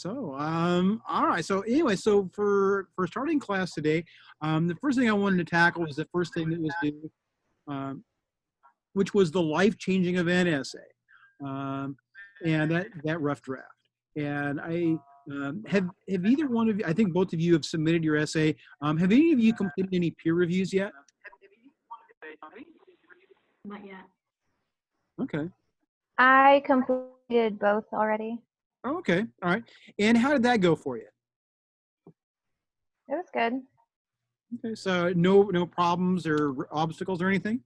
All right. So anyway, so for starting class today, the first thing I wanted to tackle was the first thing that was due, um, which was the life-changing event essay, um, and that rough draft. And I have either one of you. I think both of you have submitted your essay. Have any of you completed any peer reviews yet? Not yet. Okay. I completed both already. Oh, okay. All right. And how did that go for you? It was good. Okay. So no problems or obstacles or anything?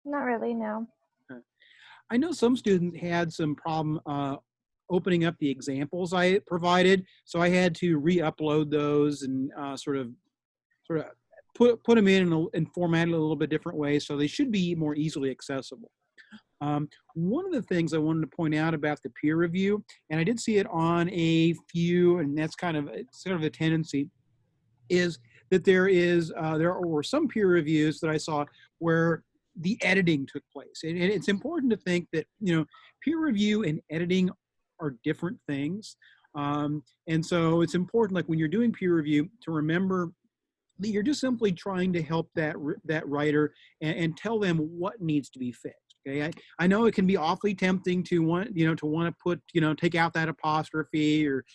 Not really, no. Okay. I know some students had some problem opening up the examples I provided, so I had to re-upload those and sort of put them in and format it a little bit different way, so they should be more easily accessible. One of the things I wanted to point out about the peer review, and I did see it on a few, and that's kind of a tendency, is that there were some peer reviews that I saw where the editing took place. And it's important to think that, peer review and editing are different things. And so it's important, like when you're doing peer review, to remember that you're just simply trying to help that writer and tell them what needs to be fixed. Okay, I know it can be awfully tempting to want to put, take out that apostrophe or,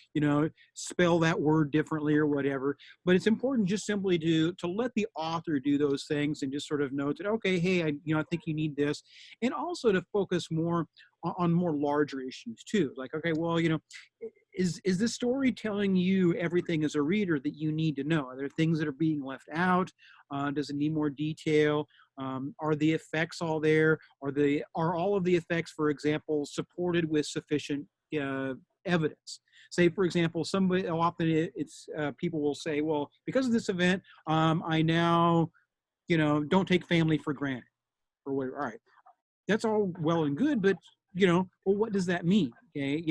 spell that word differently or whatever. But it's important just simply to let the author do those things and just sort of note that, okay, hey, I think you need this. And also to focus more on more larger issues too. Like, okay, well, is this story telling you everything as a reader that you need to know? Are there things that are being left out? Does it need more detail? Are the effects all there? Are all of the effects, for example, supported with sufficient evidence? Say, for example, often people will say, well, because of this event, I now, don't take family for granted or whatever. All right, that's all well and good, but well, what does that mean? Okay,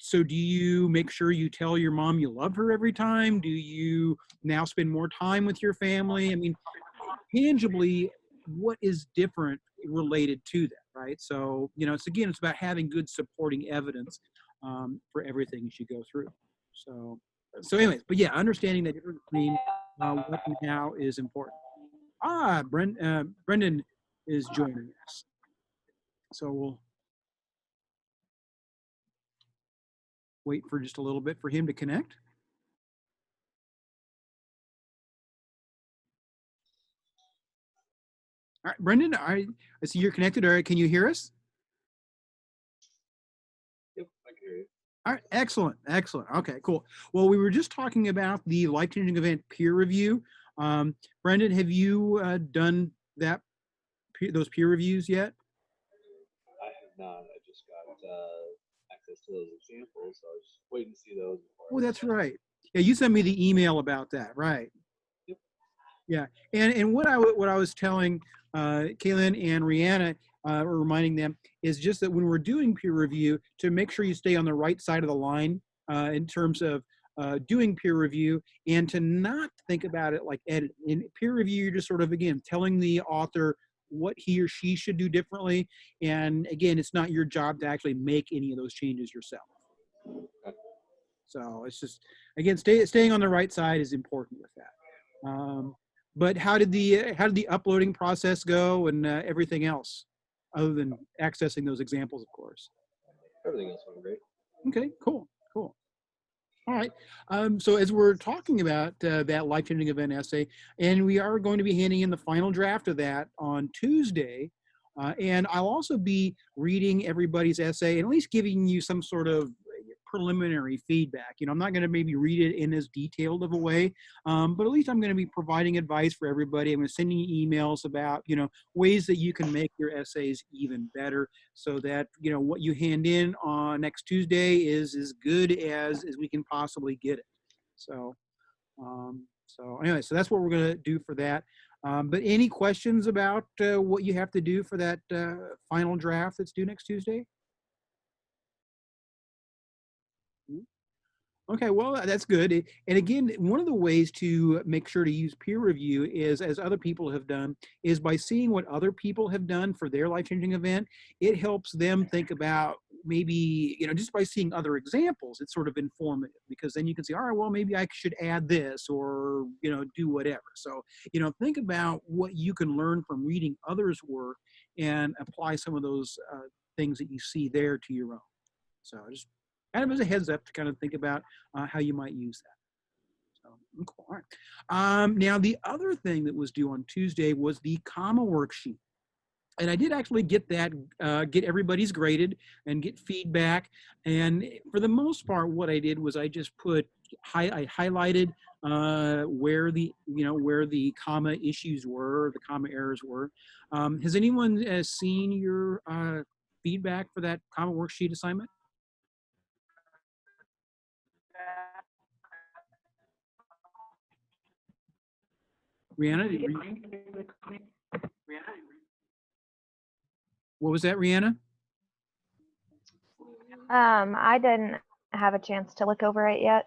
so do you make sure you tell your mom you love her every time? Do you now spend more time with your family? I mean, tangibly, what is different related to that, right? So, it's about having good supporting evidence for everything as you go through. So anyways, but yeah, understanding that difference between what and how is important. Brendan is joining us. So we'll wait for just a little bit for him to connect. All right, Brendan, I see you're connected. All right, can you hear us? Yep, I can hear you. All right, excellent. Okay, cool. Well, we were just talking about the life-changing event peer review. Brendan, have you done those peer reviews yet? I have not. I just got access to those examples, so I was waiting to see those. Oh, that's right. Yeah, you sent me the email about that, right? Yep. Yeah, and what I was telling Kaylin and Rihanna, or reminding them, is just that when we're doing peer review, to make sure you stay on the right side of the line in terms of doing peer review, and to not think about it like editing. In peer review, you're just sort of, again, telling the author what he or she should do differently. And again, it's not your job to actually make any of those changes yourself. Okay. So it's just, again, staying on the right side is important with that. But how did the uploading process go and everything else, other than accessing those examples, of course? Everything else went great. Okay, cool. All right. So as we're talking about that life-changing event essay, and we are going to be handing in the final draft of that on Tuesday, and I'll also be reading everybody's essay and at least giving you some sort of preliminary feedback. I'm not going to maybe read it in as detailed of a way, but at least I'm going to be providing advice for everybody. I'm going to send you emails about, ways that you can make your essays even better, so that, what you hand in on next Tuesday is as good as we can possibly get it. So anyway, so that's what we're going to do for that. But any questions about what you have to do for that final draft that's due next Tuesday? Okay, well, that's good. And again, one of the ways to make sure to use peer review is, as other people have done, is by seeing what other people have done for their life-changing event. It helps them think about maybe, just by seeing other examples, it's sort of informative, because then you can say, all right, well, maybe I should add this, or, do whatever. So, think about what you can learn from reading others' work and apply some of those things that you see there to your own. So just kind of as a heads up to kind of think about how you might use that. So, cool. All right. Now, the other thing that was due on Tuesday was the comma worksheet. And I did actually get that, get everybody's graded and get feedback. And for the most part, what I did was I just I highlighted where the comma issues were, the comma errors were. Has anyone seen your feedback for that comma worksheet assignment? Rihanna, what was that, Rihanna? I didn't have a chance to look over it yet.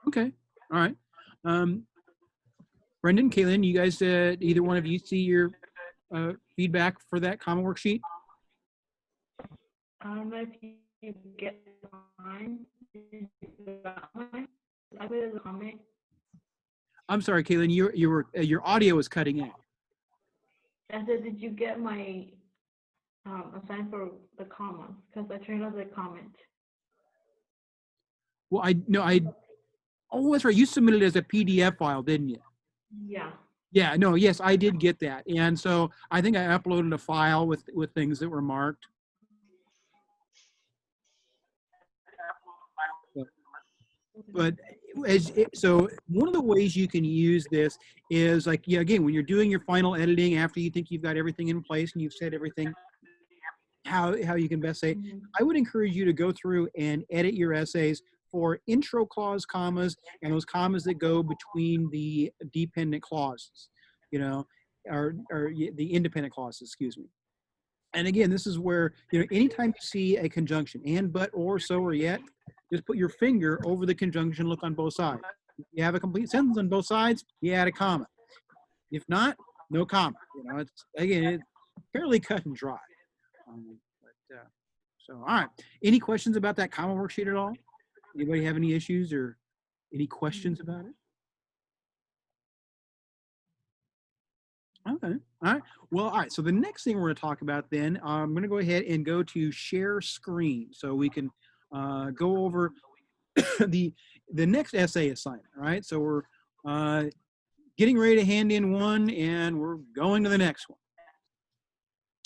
Okay, all right. Brendan, Kaylin, you guys, either one of you see your feedback for that comma worksheet? If you get mine, I put it as a comment. I'm sorry, Kaylin, your audio is cutting out. I said, did you get my assignment for the comma? Because I turned on the comment. Well, oh, that's right. You submitted it as a PDF file, didn't you? Yeah. Yeah, no, yes, I did get that. And so I think I uploaded a file with things that were marked. But so one of the ways you can use this is like, yeah, again, when you're doing your final editing after you think you've got everything in place and you've said everything, how you can best say, I would encourage you to go through and edit your essays for intro clause commas and those commas that go between the dependent clauses, or the independent clauses, excuse me. And again, this is where, anytime you see a conjunction, and, but, or, so, or yet, just put your finger over the conjunction, look on both sides. If you have a complete sentence on both sides, you add a comma. If not, no comma. It's fairly cut and dry. So, all right. Any questions about that comma worksheet at all? Anybody have any issues or any questions about it? Okay. All right. Well, all right. So the next thing we're going to talk about then, I'm going to go ahead and go to share screen so we can go over the next essay assignment. All right. So we're getting ready to hand in one and we're going to the next one.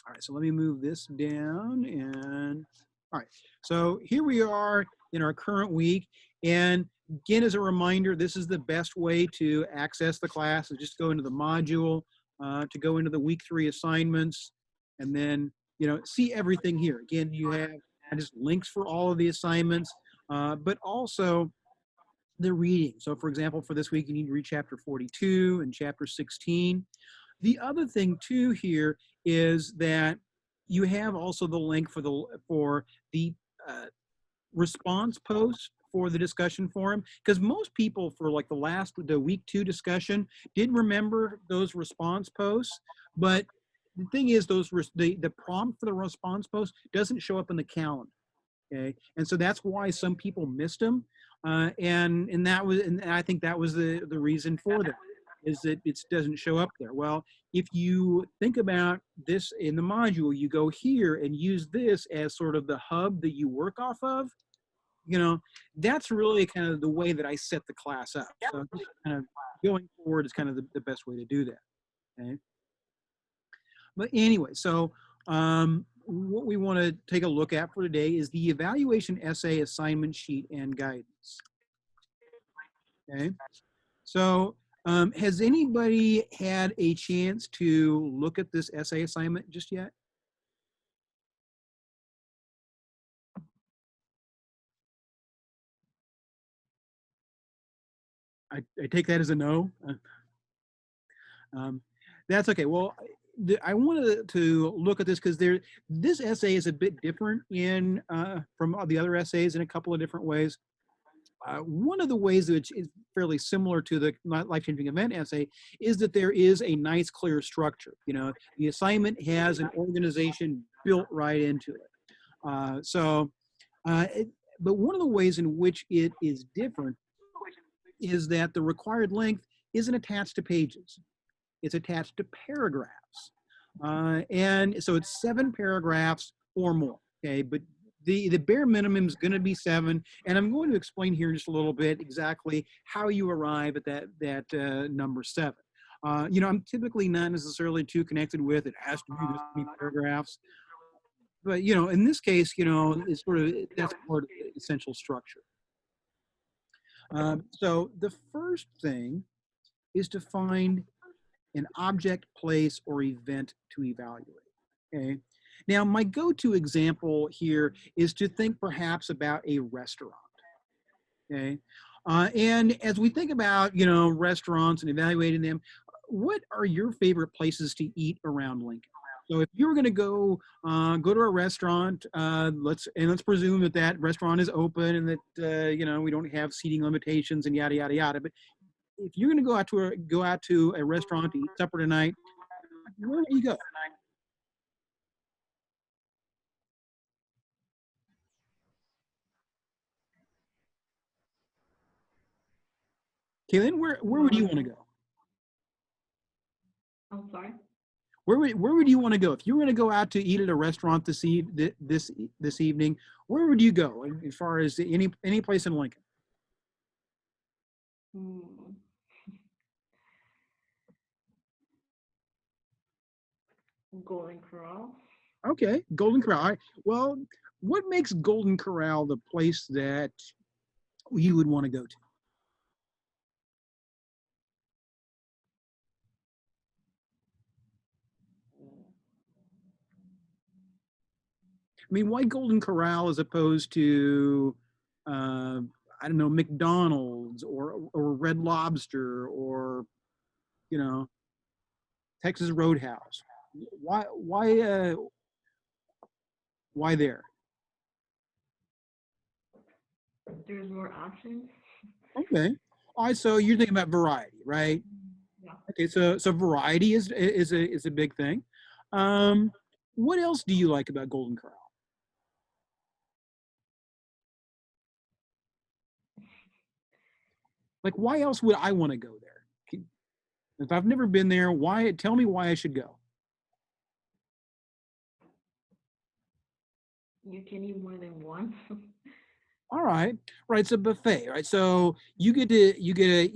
All right. So let me move this down and all right. So here we are in our current week. And again, as a reminder, this is the best way to access the class, is just go into the module, to go into the week 3 assignments, and then, see everything here. Again, you have just links for all of the assignments, but also the reading. So for example, for this week, you need to read chapter 42 and chapter 16. The other thing too here is that you have also the link for the response post for the discussion forum, because most people for like the week 2 discussion did remember those response posts, but the thing is the prompt for the response post doesn't show up in the calendar. Okay, and so that's why some people missed them, and I think that was the reason for that, is that it doesn't show up there. Well, if you think about this in the module, you go here and use this as sort of the hub that you work off of. That's really kind of the way that I set the class up. So just kind of going forward is kind of the best way to do that. Okay. But anyway, so what we want to take a look at for today is the evaluation essay assignment sheet and guidance. Okay. So has anybody had a chance to look at this essay assignment just yet? I take that as a no. That's okay. Well, I wanted to look at this because this essay is a bit different from the other essays in a couple of different ways. One of the ways which is fairly similar to the life-changing event essay is that there is a nice, clear structure. The assignment has an organization built right into it. So But one of the ways in which it is different is that the required length isn't attached to pages. It's attached to paragraphs. And so it's 7 paragraphs or more, okay? But the bare minimum is going to be 7, and I'm going to explain here in just a little bit exactly how you arrive at that number 7. You know, I'm typically not necessarily too connected with it has to be this many paragraphs, but you know, in this case, you know, it's sort of that's part of the essential structure. So the first thing is to find an object, place, or event to evaluate. Okay. Now, my go-to example here is to think perhaps about a restaurant. Okay. And as we think about, you know, restaurants and evaluating them, what are your favorite places to eat around Lincoln? So if you were going to go to a restaurant, let's presume that that restaurant is open and that you know, we don't have seating limitations and yada yada yada. But if you're going to go out to a restaurant to eat supper tonight, where do you go? Kaylin, where would you want to go? I'm sorry. Where would you want to go if you were going to go out to eat at a restaurant this evening? Where would you go as far as any place in Lincoln? Hmm. Golden Corral. Okay, Golden Corral. All right. Well, what makes Golden Corral the place that you would want to go to? I mean, why Golden Corral as opposed to, I don't know, McDonald's or Red Lobster or, you know, Texas Roadhouse? Why there? There's more options. Okay. All right. So you're thinking about variety, right? Yeah. Okay. So variety is a big thing. Um, what else do you like about Golden Corral? Like, why else would I want to go there? If I've never been there, why? Tell me why I should go. You can eat more than one. All right, right. It's a buffet, right? So you get to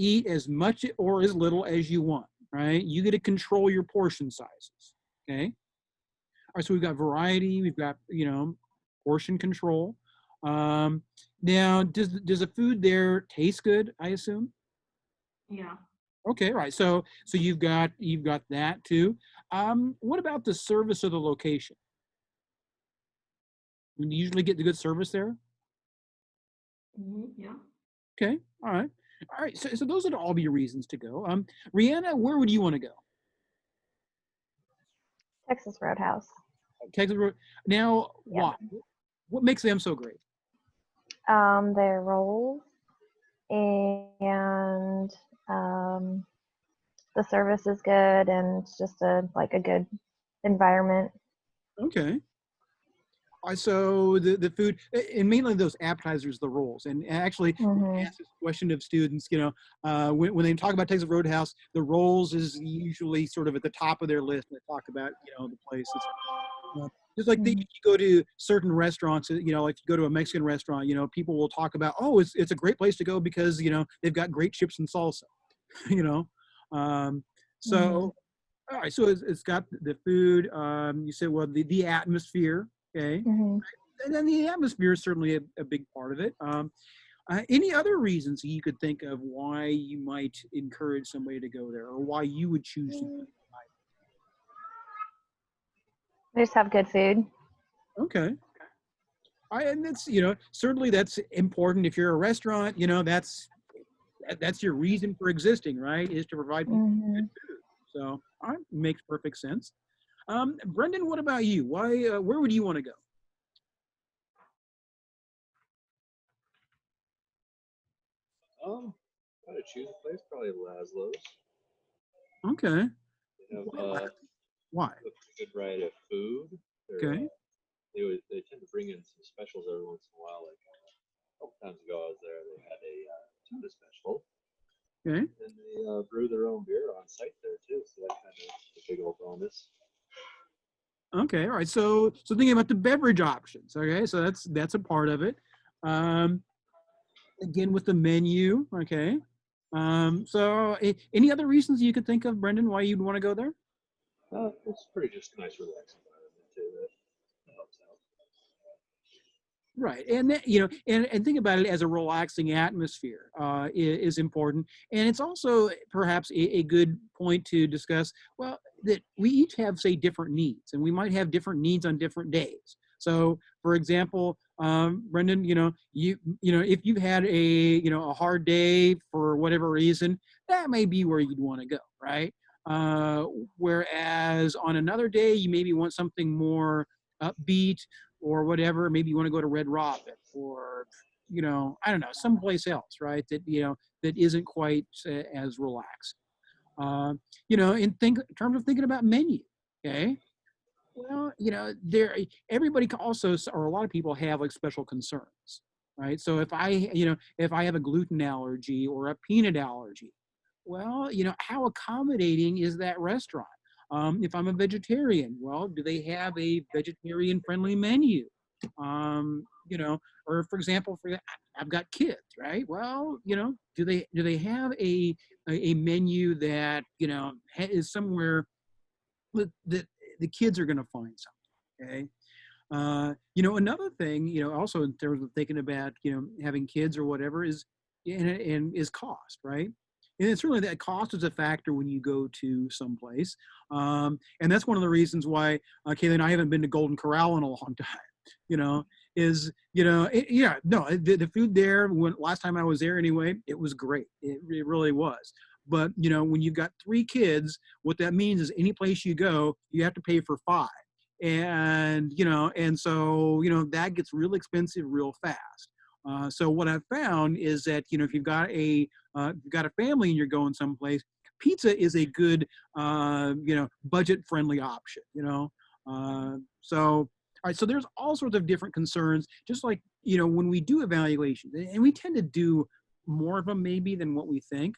eat as much or as little as you want, right? You get to control your portion sizes. Okay. All right. So we've got variety. We've got, you know, portion control. Now, does the food there taste good? I assume. Yeah. Okay. Right. So you've got that too. What about the service of the location? Do you usually get the good service there? Yeah. Okay. All right. All right. So those would all be your reasons to go. Rihanna, where would you want to go? Texas Roadhouse. Texas Road. Now, Yeah. why? What makes them so great? Their rolls and the service is good and it's just a good environment. Okay. All right, so the food and mainly those appetizers, the rolls, and actually when I Hmm. ask this question of students, you know, when they talk about Texas Roadhouse, the rolls is usually sort of at the top of their list. They talk about, you know, the places. Just like Hmm. you go to certain restaurants, you know, like you go to a Mexican restaurant, you know, people will talk about, oh, it's a great place to go because, you know, they've got great chips and salsa, you know. Um, Hmm. so, all right, so it's got the food. You said, well, the atmosphere, okay, Hmm. and then the atmosphere is certainly a big part of it. Any other reasons you could think of why you might encourage somebody to go there, or why you would choose to go? They just have good food. Okay. And that's, you know, certainly that's important. If you're a restaurant, you know, that's your reason for existing, right? Is to provide people Hmm. good food. So, all right, makes perfect sense. Brendan, what about you? Why? Where would you want to go? Gotta choose a place, probably Laszlo's. Okay. They have Why? a pretty good variety of food. Their Okay. they tend to bring in some specials every once in a while. Like a couple times ago, I was there. They had a tuna special, Okay. and they brew their own beer on site there too. So that kind of a big old bonus. Okay. All right. So thinking about the beverage options. Okay. So that's a part of it. Um, Again with the menu. Okay. Any other reasons you could think of, Brendan, why you'd want to go there? It's pretty just a nice, relaxing environment too. That helps out. Right, and that, you know, and think about it as a relaxing atmosphere is important, and it's also perhaps a good point to discuss. Well, that we each have, say, different needs, and we might have different needs on different days. So, for example, Brendan, you know, if you've had a hard day for whatever reason, that may be where you'd want to go, right? Uh, Whereas on another day, you maybe want something more upbeat or whatever. Maybe you want to go to Red Robin or, I don't know, someplace else, right? That isn't quite as relaxed. In terms of thinking about menu, okay? Well, everybody also, or a lot of people have like special concerns, right? So if I have a gluten allergy or a peanut allergy, well, how accommodating is that restaurant? If I'm a vegetarian, well, do they have a vegetarian-friendly menu? Or for example, I've got kids, right? Well, do they have a menu that is somewhere that the kids are going to find something? Okay. Another thing, also in terms of thinking about, having kids or whatever and is cost, right? And it's really that cost is a factor when you go to someplace. And that's one of the reasons why Kayla and I haven't been to Golden Corral in a long time, the food there, last time I was there anyway, it was great. It really was. But, when you've got 3 kids, what that means is any place you go, you have to pay for 5. And so that gets real expensive real fast. So what I've found is that if you've got a family and you're going someplace, pizza is a good budget friendly option. So all right, so there's all sorts of different concerns, just like when we do evaluations, and we tend to do more of them maybe than what we think.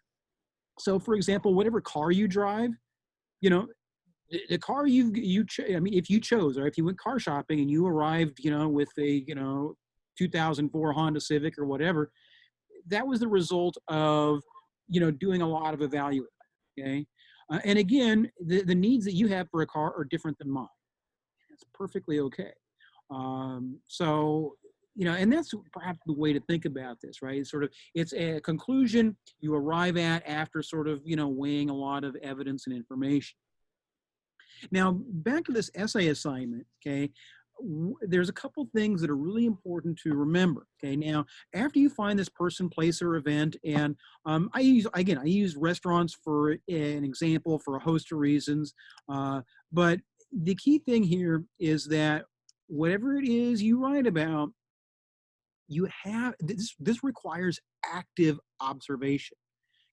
So for example, whatever car you drive, the car I mean, if you chose, or if you went car shopping and you arrived, with a, 2004 Honda Civic or whatever, that was the result of, doing a lot of evaluating. Okay. And again, the needs that you have for a car are different than mine. That's perfectly okay. And that's perhaps the way to think about this, right? It's a conclusion you arrive at after sort of, weighing a lot of evidence and information. Now, back to this essay assignment, okay, there's a couple things that are really important to remember, okay? Now, after you find this person, place, or event, and I use restaurants for an example for a host of reasons, but the key thing here is that whatever it is you write about, this requires active observation.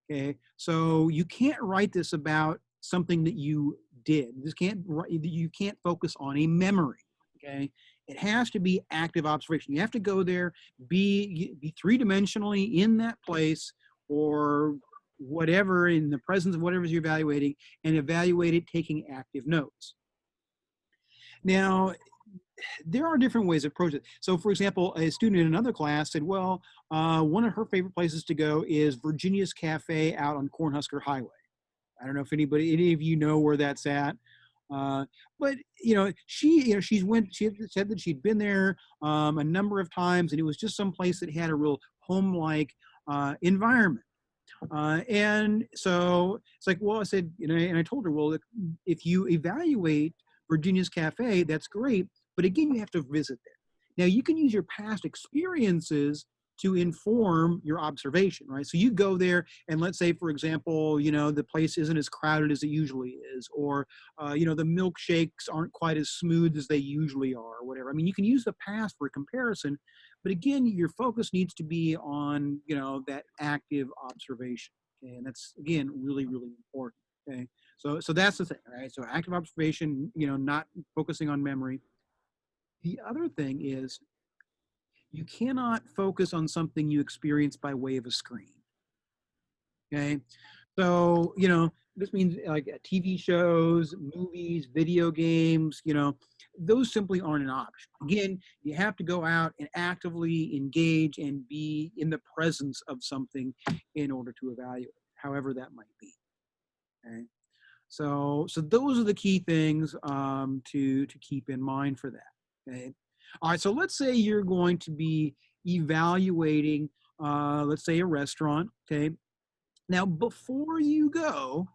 Okay, so you can't write this about something that you did. You can't focus on a memory. Okay, it has to be active observation. You have to go there, be 3-dimensionally in that place or whatever, in the presence of whatever you're evaluating, and evaluate it taking active notes. Now, there are different ways to approach it. So for example, a student in another class said, well, one of her favorite places to go is Virginia's Cafe out on Cornhusker Highway. I don't know if any of you know where that's at. But she said that she'd been there a number of times, and it was just some place that had a real home-like environment. And so it's like, well, I said, and I told her, well, if you evaluate Virginia's Cafe, that's great. But again, you have to visit there. Now, you can use your past experiences to inform your observation, right? So you go there, and let's say, for example, the place isn't as crowded as it usually is, or, the milkshakes aren't quite as smooth as they usually are, or whatever. I mean, you can use the past for a comparison, but again, your focus needs to be on, that active observation. Okay, and that's, again, really, really important. Okay, so that's the thing, right? So active observation, not focusing on memory. The other thing is you cannot focus on something you experience by way of a screen. Okay. So, this means like TV shows, movies, video games, those simply aren't an option. Again, you have to go out and actively engage and be in the presence of something in order to evaluate, however that might be. Okay. So those are the key things to keep in mind for that. Okay. All right. So let's say you're going to be evaluating, let's say a restaurant. Okay. Now, before you go,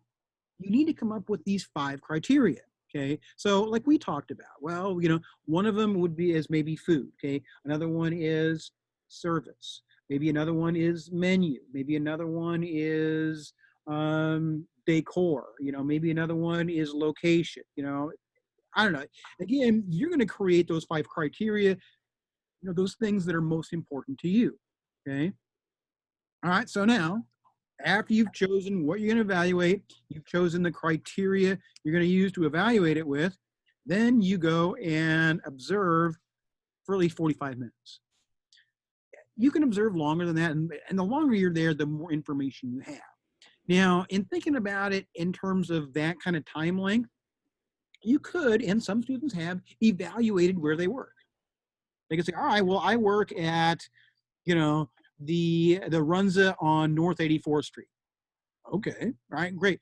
you need to come up with these 5 criteria. Okay. So like we talked about, well, one of them would be as maybe food. Okay. Another one is service. Maybe another one is menu. Maybe another one is decor. Maybe another one is location. I don't know. Again, you're going to create those 5 criteria, those things that are most important to you. Okay. All right. So now, after you've chosen what you're going to evaluate, you've chosen the criteria you're going to use to evaluate it with, then you go and observe for at least 45 minutes. You can observe longer than that, and the longer you're there, the more information you have. Now, in thinking about it in terms of that kind of time length, you could, and some students have, evaluated where they work. They could say, all right, well, I work at, the Runza on North 84th Street. Okay, all right, great.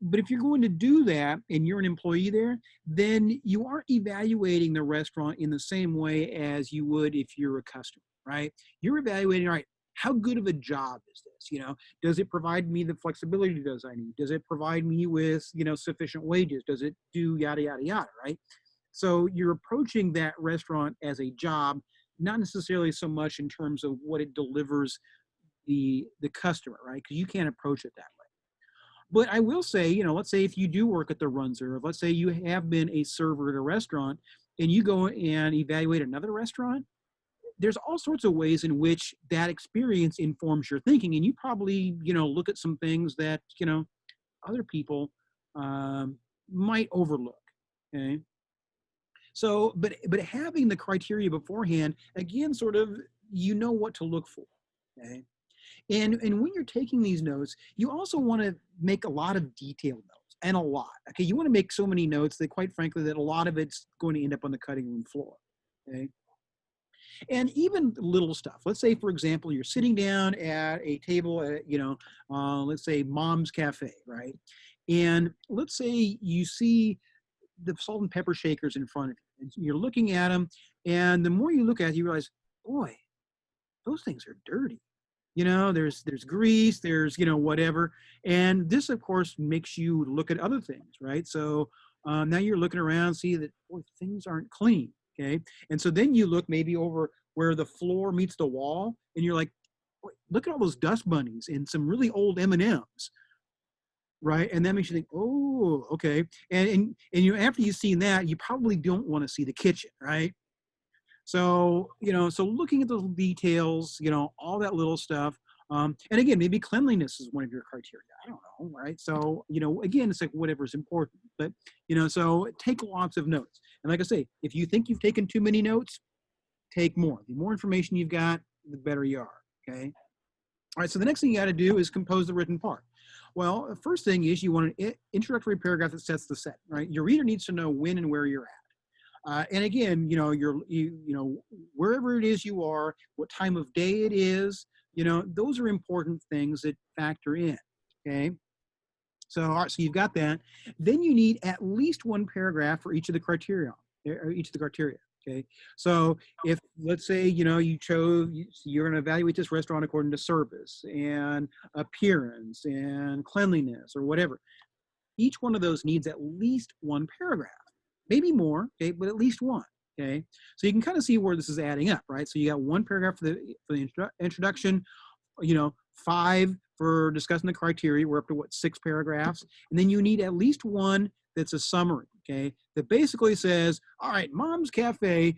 But if you're going to do that and you're an employee there, then you aren't evaluating the restaurant in the same way as you would if you're a customer, right? You're evaluating, all right, how good of a job is this? Does it provide me the flexibility does I need? Does it provide me with, sufficient wages? Does it do yada, yada, yada, right? So you're approaching that restaurant as a job, not necessarily so much in terms of what it delivers the customer, right? Because you can't approach it that way. But I will say, let's say if you do work at the Runzer, or let's say you have been a server at a restaurant and you go and evaluate another restaurant, there's all sorts of ways in which that experience informs your thinking. And you probably, look at some things that, other people might overlook. Okay. So, but having the criteria beforehand, again, sort of, what to look for. Okay. And when you're taking these notes, you also want to make a lot of detailed notes, and a lot. Okay, you want to make so many notes that, quite frankly, that a lot of it's going to end up on the cutting room floor. Okay, and even little stuff. Let's say, for example, you're sitting down at a table at, let's say Mom's Cafe, right? And let's say you see the salt and pepper shakers in front of you, and you're looking at them, and the more you look at it, you realize, boy, those things are dirty. There's grease, there's, whatever. And this, of course, makes you look at other things, right? So now you're looking around, see that, boy, things aren't clean, okay? And so then you look maybe over where the floor meets the wall, and you're like, boy, look at all those dust bunnies and some really old M&Ms, right? And that makes you think, oh, okay. And after you've seen that, you probably don't want to see the kitchen, right? So, so looking at those details, all that little stuff. And again, maybe cleanliness is one of your criteria. I don't know, right? So, again, it's like whatever's important. But, so take lots of notes. And like I say, if you think you've taken too many notes, take more. The more information you've got, the better you are, okay? All right, so the next thing you got to do is compose the written part. Well, the first thing is you want an introductory paragraph that sets the set, right? Your reader needs to know when and where you're at. And again, wherever it is you are, what time of day it is, those are important things that factor in, okay? So, all right, so you've got that. Then you need at least one paragraph for each of the criteria, okay? So if, let's say, you're going to evaluate this restaurant according to service and appearance and cleanliness or whatever. Each one of those needs at least one paragraph. Maybe more, okay, but at least one, okay? So you can kind of see where this is adding up, right? So you got one paragraph for the introduction, 5 for discussing the criteria. We're up to, what, 6 paragraphs? And then you need at least one that's a summary, okay, that basically says, all right, Mom's Cafe,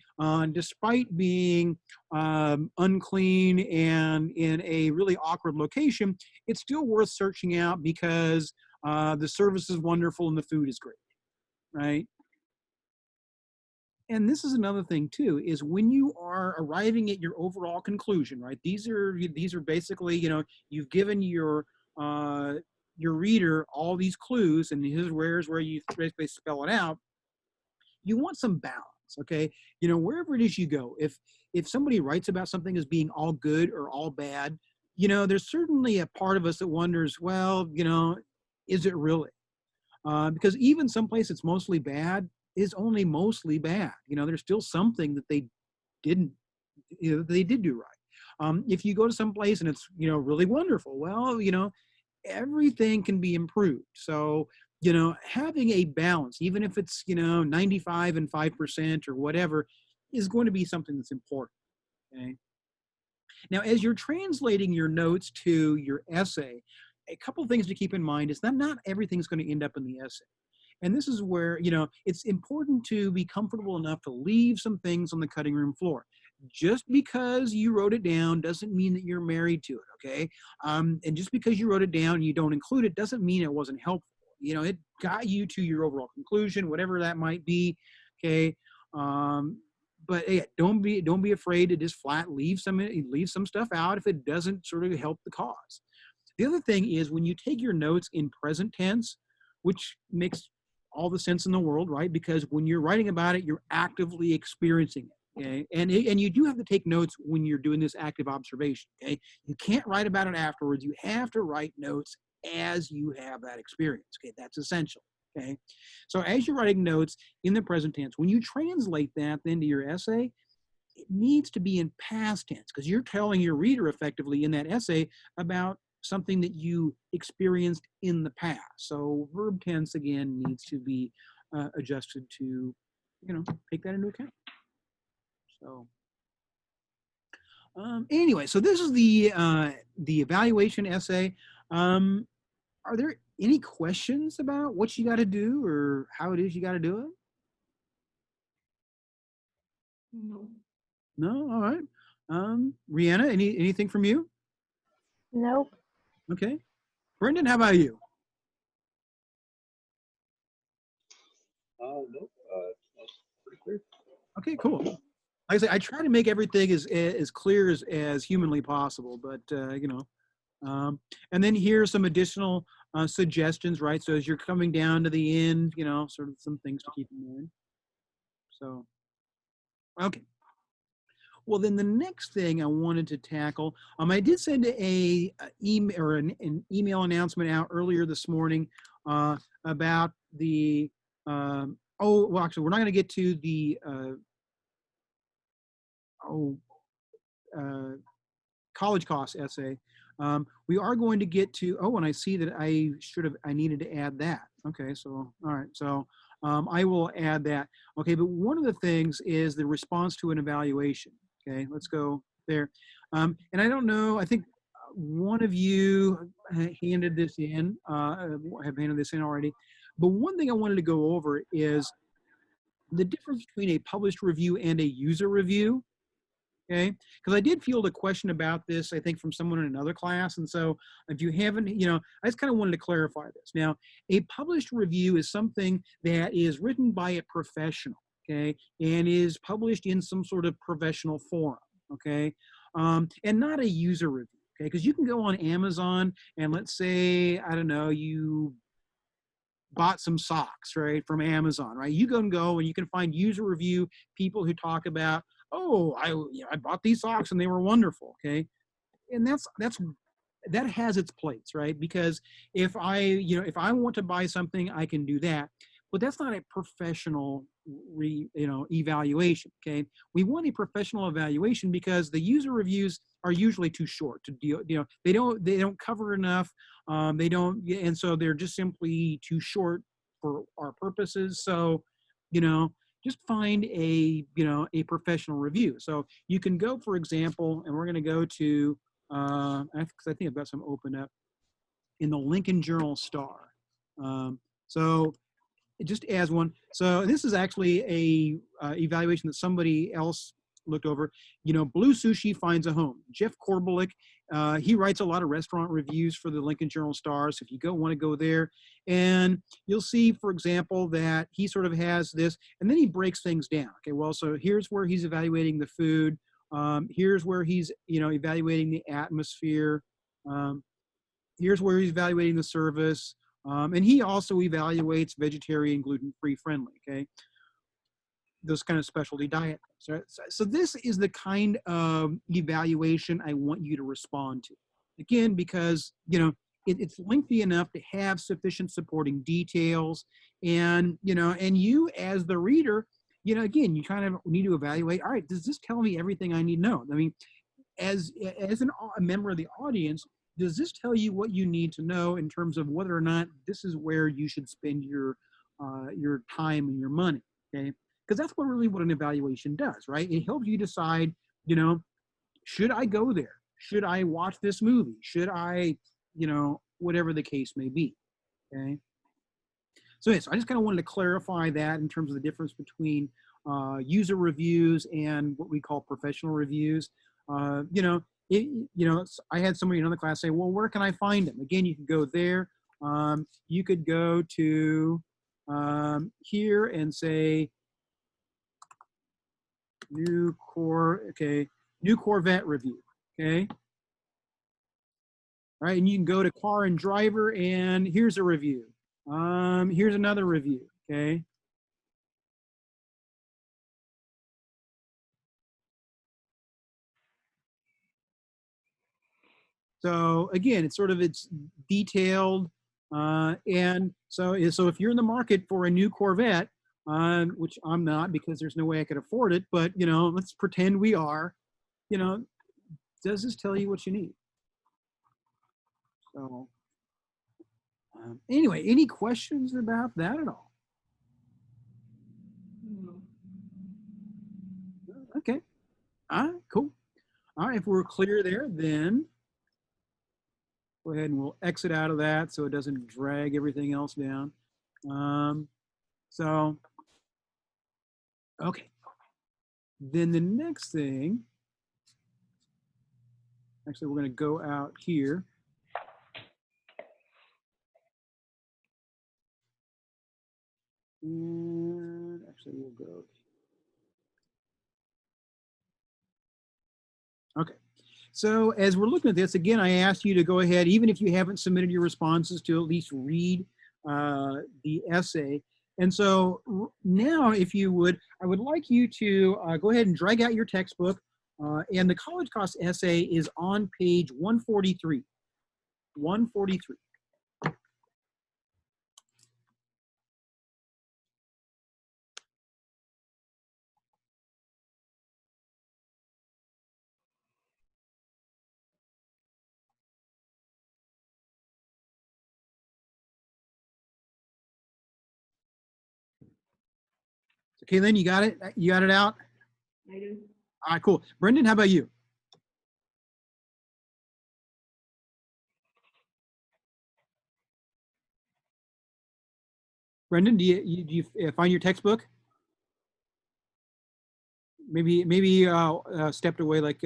despite being unclean and in a really awkward location, it's still worth searching out because the service is wonderful and the food is great, right? and this is another thing too, is when you are arriving at your overall conclusion, right? These are basically, you've given your reader all these clues, and where's where you basically spell it out. You want some balance, okay? Wherever it is you go, if somebody writes about something as being all good or all bad, there's certainly a part of us that wonders, well, is it really? Because even someplace it's mostly bad is only mostly bad. There's still something that didn't, they did do right. If you go to some place and it's, really wonderful, well, everything can be improved. So, having a balance, even if it's, 95 and 5% or whatever, is going to be something that's important. Okay. Now, as you're translating your notes to your essay, a couple of things to keep in mind is that not everything's going to end up in the essay. And this is where, it's important to be comfortable enough to leave some things on the cutting room floor. Just because you wrote it down doesn't mean that you're married to it, okay? And just because you wrote it down and you don't include it doesn't mean it wasn't helpful. It got you to your overall conclusion, whatever that might be, okay? But yeah, don't be afraid to just flat leave some stuff out if it doesn't sort of help the cause. The other thing is when you take your notes in present tense, which makes all the sense in the world, right? Because when you're writing about it, you're actively experiencing it, okay? And you do have to take notes when you're doing this active observation, okay? You can't write about it afterwards. You have to write notes as you have that experience, okay? That's essential, okay? So as you're writing notes in the present tense, when you translate that then to your essay, it needs to be in past tense because you're telling your reader effectively in that essay about something that you experienced in the past. So verb tense, again, needs to be adjusted to, take that into account. So anyway, so this is the evaluation essay. Are there any questions about what you got to do or how it is you got to do it? No. No? All right. Rihanna, anything from you? Nope. Okay. Brendan, how about you? Nope. That's pretty clear. Okay, cool. Like I say, I try to make everything as clear as humanly possible, but and then here are some additional suggestions, right? So as you're coming down to the end, sort of some things to keep in mind. So, okay. Well, then the next thing I wanted to tackle, I did send a email or an email announcement out earlier this morning about the. Actually, we're not going to get to the. College costs essay. We are going to get to, and I see that I needed to add that. Okay, so, all right, so I will add that. Okay, but one of the things is the response to an evaluation. Okay, let's go there. And I don't know, I think one of you handed this in, have handed this in already. But one thing I wanted to go over is the difference between a published review and a user review. Okay, because I did field a question about this, I think, from someone in another class. And so if you haven't, I just kind of wanted to clarify this. Now, a published review is something that is written by a professional, okay, and is published in some sort of professional forum, okay, and not a user review, okay, because you can go on Amazon and let's say, I don't know, you bought some socks, right, from Amazon, right? You can go and you can find user review people who talk about, oh, I bought these socks and they were wonderful, okay? And that has its place, right? Because if I want to buy something, I can do that, but that's not a professional evaluation, okay? We want a professional evaluation because the user reviews are usually too short to deal, they don't cover enough, and so they're just simply too short for our purposes. So, just find a professional review. So you can go, for example, and we're going to go to, because I think I've got some open up in the Lincoln Journal Star. So just as one. So this is actually a evaluation that somebody else looked over. You know, Blue Sushi finds a home. Jeff Korbalik, he writes a lot of restaurant reviews for the Lincoln Journal-Star. So if you want to go there, and you'll see, for example, that he sort of has this, and then he breaks things down. Okay, well, so here's where he's evaluating the food. Here's where he's, you know, evaluating the atmosphere. Here's where he's evaluating the service. And he also evaluates vegetarian, gluten-free friendly, okay? Those kind of specialty diet. So this is the kind of evaluation I want you to respond to. Again, because, you know, it's lengthy enough to have sufficient supporting details. And, you know, and you as the reader, you know, again, you kind of need to evaluate, all right, does this tell me everything I need to know? I mean, as a member of the audience, does this tell you what you need to know in terms of whether or not this is where you should spend your time and your money, okay? Because that's what an evaluation does, right? It helps you decide, you know, should I go there? Should I watch this movie? Should I, you know, whatever the case may be, okay? So, yeah, so I just kind of wanted to clarify that in terms of the difference between user reviews and what we call professional reviews. You know, I had somebody in another class say, well, where can I find them? Again, you can go there. You could go to here and say new Corvette review, okay? All right, and you can go to car and driver, and here's a review. Here's another review, okay? So again, it's detailed, and so if you're in the market for a new Corvette, which I'm not because there's no way I could afford it, but you know, let's pretend we are. You know, does this tell you what you need? So anyway, any questions about that at all? No. Okay, all right, cool. All right, if we're clear there, then go ahead and we'll exit out of that so it doesn't drag everything else down. So, okay. Then the next thing, actually, we're going to go out here. And actually, we'll go. Okay. So as we're looking at this, again, I asked you to go ahead, even if you haven't submitted your responses, to at least read the essay. And so now, if you would, I would like you to go ahead and drag out your textbook. And the college cost essay is on page 143. 143. Okay, Lynn, you got it? You got it out? I do. All right, cool. Brendan, how about you? Brendan, do you find your textbook? Maybe stepped away like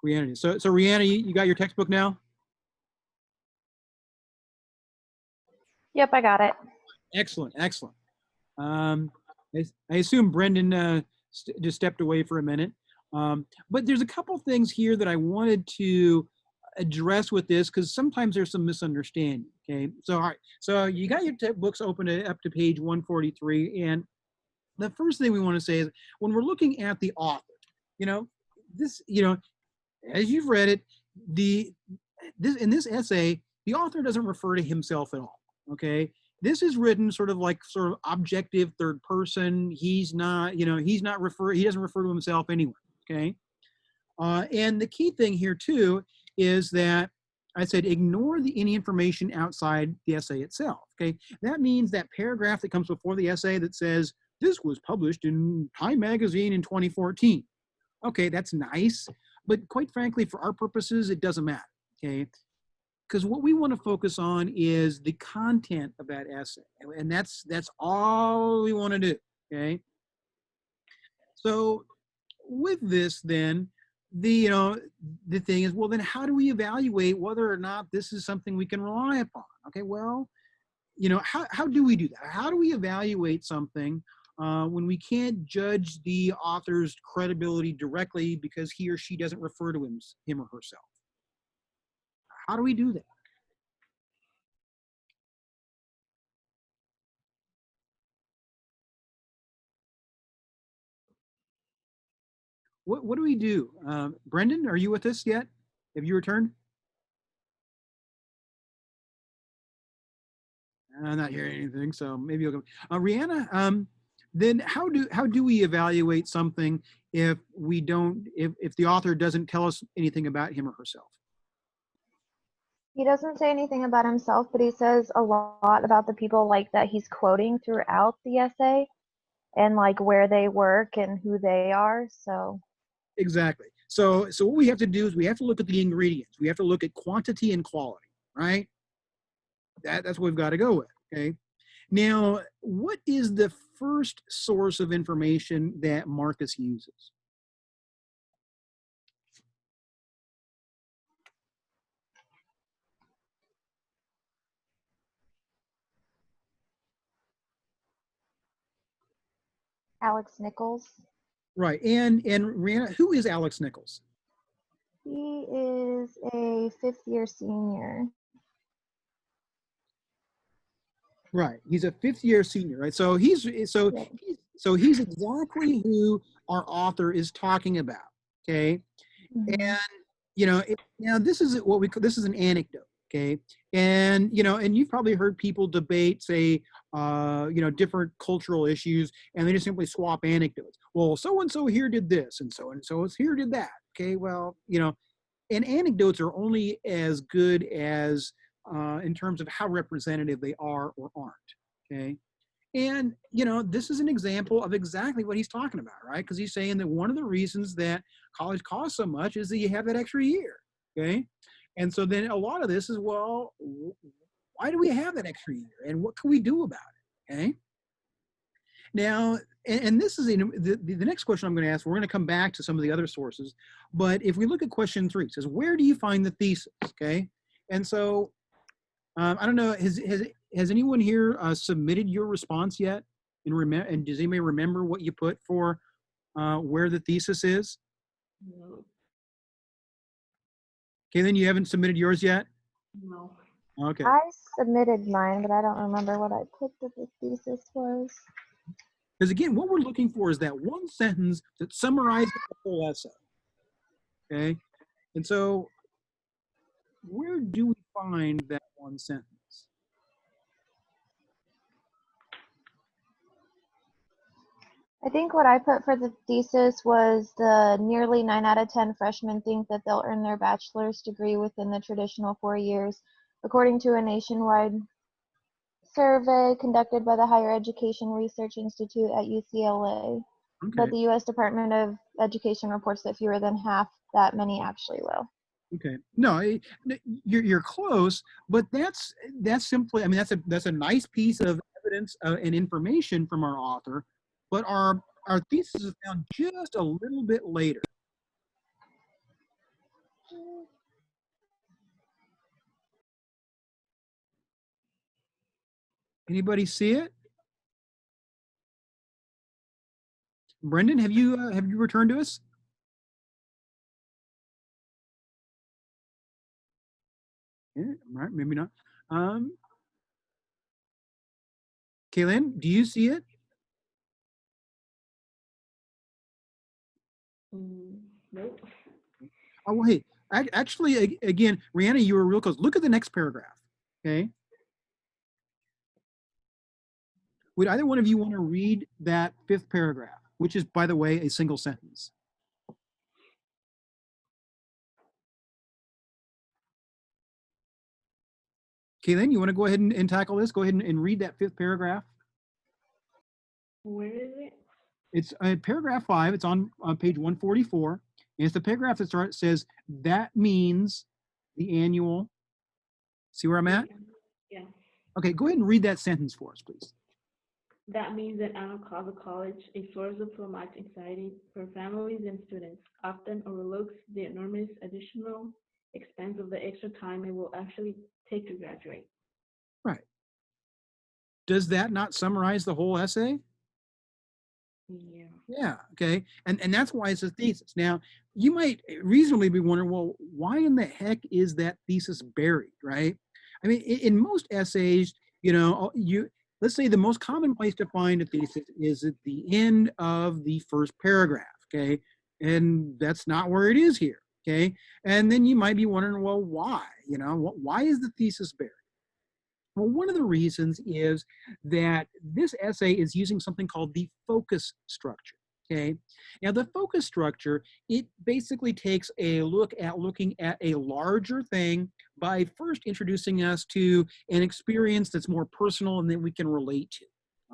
Rhiannon. So Rhiannon, you got your textbook now? Yep, I got it. Excellent, excellent. I assume Brendan just stepped away for a minute. But there's a couple things here that I wanted to address with this because sometimes there's some misunderstanding. Okay, so all right, so you got your books open up to page 143, and the first thing we want to say is when we're looking at the author, you know, this, you know, as you've read it, in this essay, the author doesn't refer to himself at all. Okay, this is written sort of objective third person. He's not, you know, he doesn't refer to himself anyway. Okay, and the key thing here too is that I said ignore any information outside the essay itself. Okay, that means that paragraph that comes before the essay that says this was published in Time Magazine in 2014. Okay, that's nice, but quite frankly, for our purposes, it doesn't matter. Okay, because what we want to focus on is the content of that essay, and that's all we want to do. Okay, so with this, then the thing is, well, then how do we evaluate whether or not this is something we can rely upon? Okay, well, how do we do that? How do we evaluate something when we can't judge the author's credibility directly because he or she doesn't refer to him or herself? How do we do that? What do we do? Brendan, are you with us yet? Have you returned? I'm not hearing anything, so maybe you'll go. Rihanna, then how do we evaluate something if we don't if the author doesn't tell us anything about him or herself? He doesn't say anything about himself, but he says a lot about the people like that he's quoting throughout the essay and like where they work and who they are. So Exactly. So what we have to do is we have to look at the ingredients. We have to look at quantity and quality, right? That's what we've got to go with. Okay. Now, what is the first source of information that Marcus uses? Alex Nichols, Right. And Rihanna, who is Alex Nichols? he is a 5th-year senior. Right. He's a 5th-year senior, right? So he's exactly who our author is talking about. Okay. Mhm. And now this is this is an anecdote. Okay. And and you've probably heard people debate, say, different cultural issues, and they just simply swap anecdotes. Well, so and so here did this, and so here did that. Okay. Well, and anecdotes are only as good as in terms of how representative they are or aren't. Okay. And this is an example of exactly what he's talking about, right? Because he's saying that one of the reasons that college costs so much is that you have that extra year. Okay. And so then a lot of this is, well, why do we have that extra year, and what can we do about it? Okay. Now, and this is the next question I'm going to ask. We're going to come back to some of the other sources, but if we look at question 3, it says, where do you find the thesis? Okay. And so I don't know, has anyone here submitted your response yet? And does anybody remember what you put for where the thesis is? No, Okay, then you haven't submitted yours yet? no. Okay. I submitted mine, but I don't remember what I put that the thesis was. Because again, what we're looking for is that one sentence that summarizes the whole essay. Okay. And so where do we find that one sentence? I think what I put for the thesis was the nearly 9 out of 10 freshmen think that they'll earn their bachelor's degree within the traditional 4 years, according to a nationwide survey conducted by the Higher Education Research Institute at UCLA. But Okay. the U.S. Department of Education reports that fewer than half that many actually will. Okay. No, you're close, but that's simply, I mean, that's a nice piece of evidence and information from our author, but our thesis is found just a little bit later. Anybody see it? Brendan, have you returned to us? Yeah, right, maybe not. Kaylin, do you see it? Nope. Oh, well, hey, actually, again, Rihanna, you were real close. Look at the next paragraph. Okay. Would either one of you want to read that 5th paragraph, which is, by the way, a single sentence? Kaylin, you want to go ahead and tackle this? Go ahead and read that 5th paragraph. Where is it? It's paragraph 5. It's on page 144. And it's the paragraph that says, that means the annual. See where I'm at? Yeah. Okay, go ahead and read that sentence for us, please. That means that Anna calls the college a source of so much anxiety for families and students, often overlooks the enormous additional expense of the extra time it will actually take to graduate. Right. Does that not summarize the whole essay? Yeah. Yeah, okay. And that's why it's a thesis. Now, you might reasonably be wondering, well, why in the heck is that thesis buried, right? I mean, in most essays, you let's say the most common place to find a thesis is at the end of the first paragraph, okay? And that's not where it is here, okay? And then you might be wondering, well, why? Why is the thesis buried? Well, one of the reasons is that this essay is using something called the focus structure. Okay. Now, the focus structure, it basically takes a look at looking at a larger thing by first introducing us to an experience that's more personal and that we can relate to.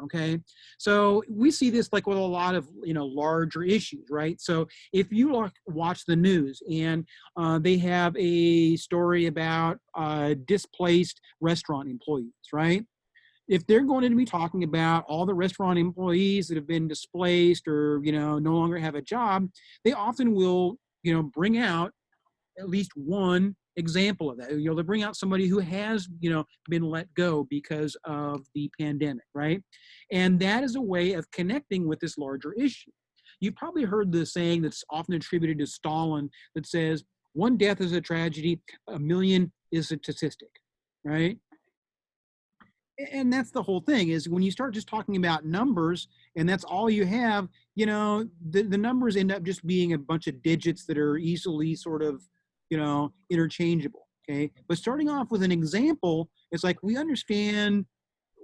Okay. So we see this like with a lot of, larger issues, right? So if you watch the news and they have a story about displaced restaurant employees, right? If they're going to be talking about all the restaurant employees that have been displaced or, no longer have a job, they often will, bring out at least one example of that. They bring out somebody who has, been let go because of the pandemic, right? And that is a way of connecting with this larger issue. You've probably heard the saying that's often attributed to Stalin that says, one death is a tragedy, a million is a statistic, right? And that's the whole thing is when you start just talking about numbers and that's all you have, the numbers end up just being a bunch of digits that are easily sort of, interchangeable. Okay. But starting off with an example, it's like we understand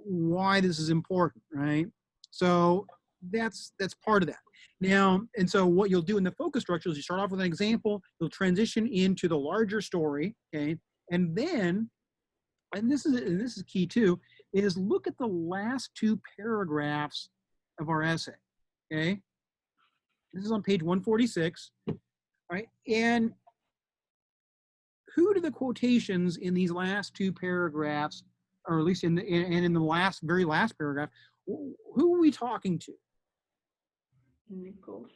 why this is important, right? So that's part of that. Now, and so what you'll do in the focus structure is you start off with an example, you'll transition into the larger story, okay? And then, and this is key too, is look at the last two paragraphs of our essay, okay? This is on page 146, right? And who do the quotations in these last two paragraphs, or at least in the very last paragraph, who are we talking to? Nichols.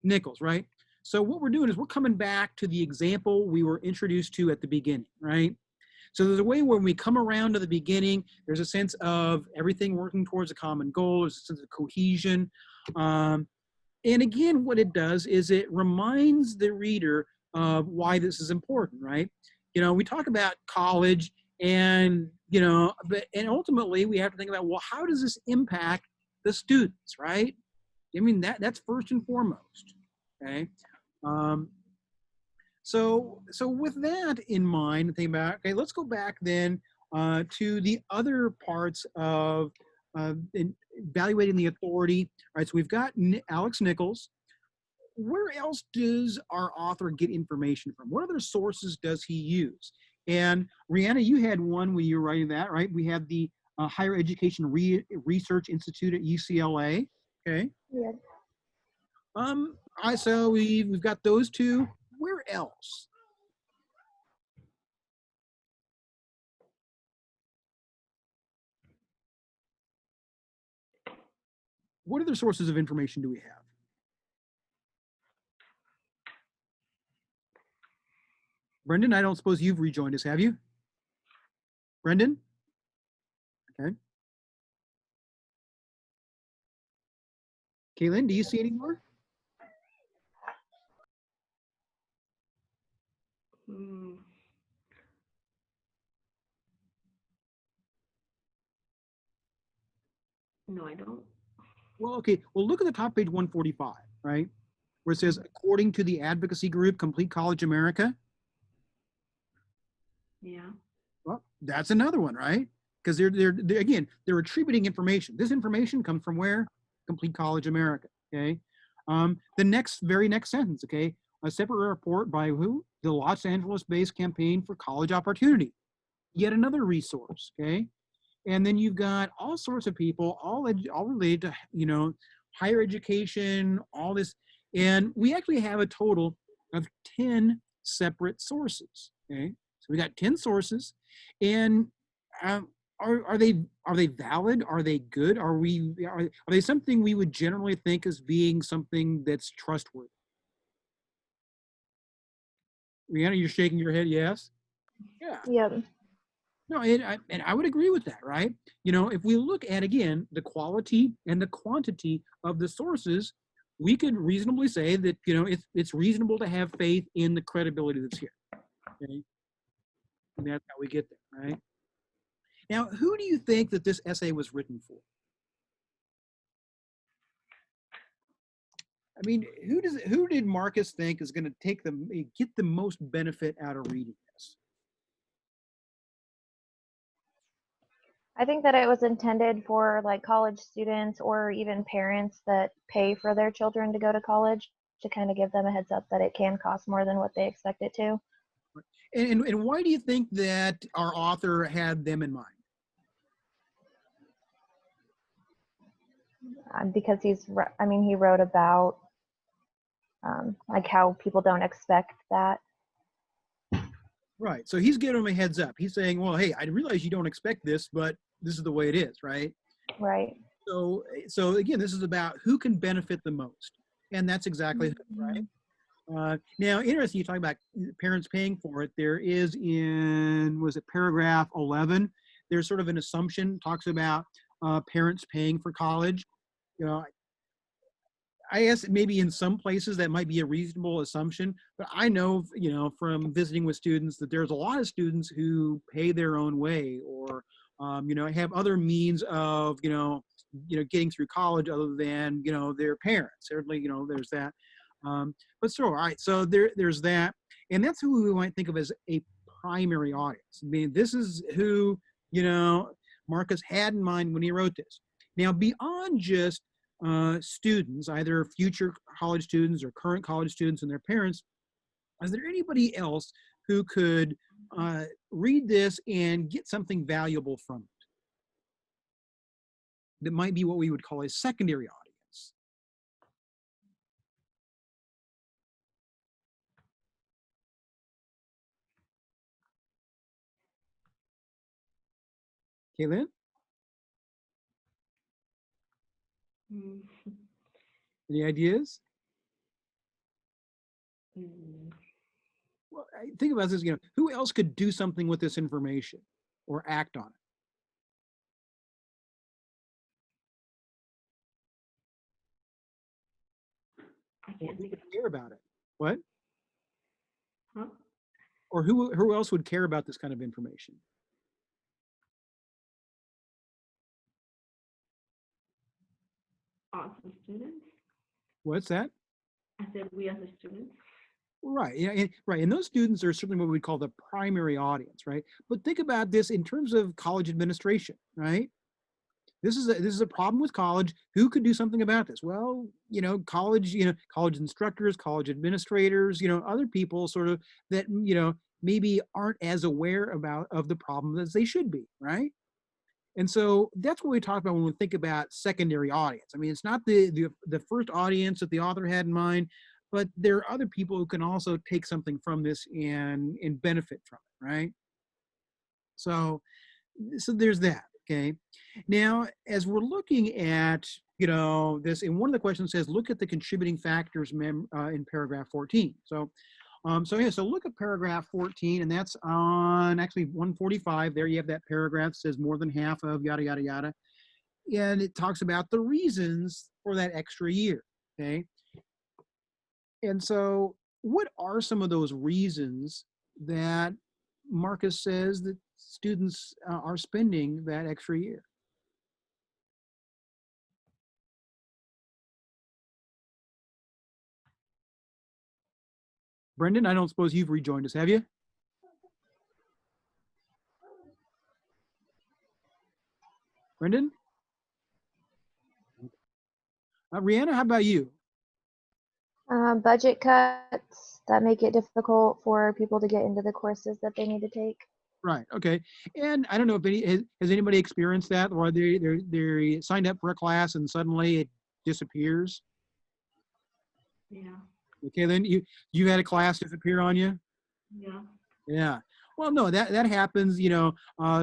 Nichols, right? So what we're doing is we're coming back to the example we were introduced to at the beginning, right? So there's a way when we come around to the beginning, there's a sense of everything working towards a common goal, there's a sense of cohesion. And again, what it does is it reminds the reader of why this is important, right? We talk about college and, and ultimately we have to think about, well, how does this impact the students, right? I mean, that's first and foremost, okay? So with that in mind, think about, okay, let's go back then to the other parts of evaluating the authority. All right, so we've got Alex Nichols. Where else does our author get information from? What other sources does he use? And Rihanna, you had one when you were writing that, right? We have the Higher Education Research Institute at UCLA. Okay. Yeah. So we've got those two. Where else? What other sources of information do we have? Brendan, I don't suppose you've rejoined us, have you? Brendan? Okay. Kaylin, do you see any more? Hmm. No, I don't. Well, okay. Well, look at the top page 145, right? Where it says, according to the advocacy group, Complete College America. Yeah. Well, that's another one, right? Because they're again, they're attributing information. This information comes from where? Complete College America, okay? The very next sentence, okay? A separate report by who? The Los Angeles-based Campaign for College Opportunity. Yet another resource, okay? And then you've got all sorts of people, all related to, higher education, all this. And we actually have a total of 10 separate sources, okay? So we got 10 sources. And are they valid? Are they good? Are they something we would generally think as being something that's trustworthy? Rihanna, you're shaking your head, yes? Yeah. Yep. No, and I would agree with that, right? You know, if we look at, again, the quality and the quantity of the sources, we could reasonably say that, you know, it's reasonable to have faith in the credibility that's here. Okay? And that's how we get there, right? Now, who do you think that this essay was written for? I mean, who did Marcus think is going to get the most benefit out of reading this? I think that it was intended for like college students or even parents that pay for their children to go to college, to kind of give them a heads up that it can cost more than what they expect it to. And why do you think that our author had them in mind? Because I mean, he wrote about like how people don't expect that. Right. So he's giving them a heads up. He's saying, well, hey, I realize you don't expect this, but this is the way it is, right? Right. So again, this is about who can benefit the most. And that's exactly it, right? Now, interesting, you talk about parents paying for it. There is was it paragraph 11? There's sort of an assumption, talks about parents paying for college. You know, I guess maybe in some places that might be a reasonable assumption, but I know, you know, from visiting with students that there's a lot of students who pay their own way, or, you know, have other means of, getting through college other than, their parents. Certainly, there's that. But so, all right, so there's that. And that's who we might think of as a primary audience. I mean, this is who, Marcus had in mind when he wrote this. Now, beyond just students, either future college students or current college students and their parents, is there anybody else who could read this and get something valuable from it? That might be what we would call a secondary audience. Kaylin, Mm. any ideas? Mm. Well, think about this, who else could do something with this information or act on it? I Or can't who think would of. care about it? What? Huh? Or who else would care about this kind of information? Awesome students. What's that? I said we as a students. Right. Yeah. Right. And those students are certainly what we call the primary audience, right? But think about this in terms of college administration, right? This is a problem with college. Who could do something about this? Well, college instructors, college administrators, other people sort of that, maybe aren't as aware of the problem as they should be, right? And so that's what we talk about when we think about secondary audience. I mean, it's not the first audience that the author had in mind, but there are other people who can also take something from this and benefit from it, right? So there's that. Okay. Now, as we're looking at this, and one of the questions says, look at the contributing factors in paragraph 14. So look at paragraph 14, and that's on actually 145. There you have that paragraph that says more than half of yada, yada, yada. And it talks about the reasons for that extra year, okay? And so what are some of those reasons that Marcus says that students are spending that extra year? Brendan, I don't suppose you've rejoined us, have you? Brendan? Rihanna, how about you? Budget cuts that make it difficult for people to get into the courses that they need to take. Right. Okay. And I don't know if has anybody experienced that, or they signed up for a class and suddenly it disappears. Yeah. Okay, then you had a class disappear on you. Yeah. Yeah. Well, no, that happens,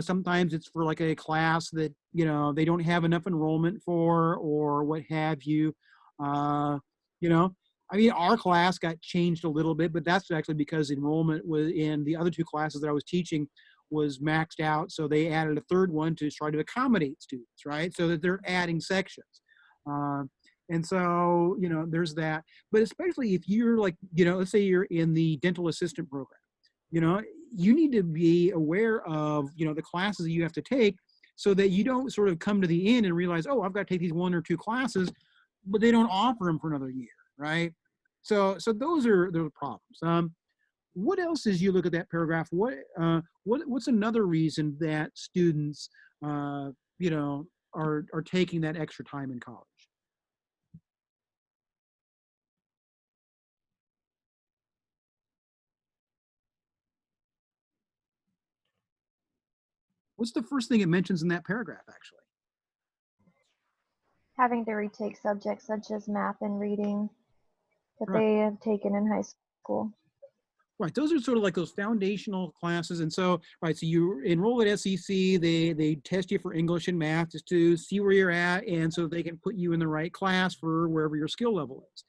sometimes it's for like a class that, they don't have enough enrollment for or what have you. Uh, you know, I mean, our class got changed a little bit, but that's actually because enrollment was in the other two classes that I was teaching was maxed out. So they added a third one to try to accommodate students, right? So that they're adding sections. Uh, and so, there's that. But especially if you're like, let's say you're in the dental assistant program, you know you need to be aware of the classes that you have to take so that you don't sort of come to the end and realize, oh, I've got to take these one or two classes, but they don't offer them for another year, right? So those are the problems. What else, as you look at that paragraph, what's another reason that students are taking that extra time in college? What's the first thing it mentions in that paragraph, actually? Having to retake subjects such as math and reading that Right. they have taken in high school. Right, those are sort of like those foundational classes, and so right, so you enroll at SEC. They test you for English and math just to see where you're at, and so they can put you in the right class for wherever your skill level is.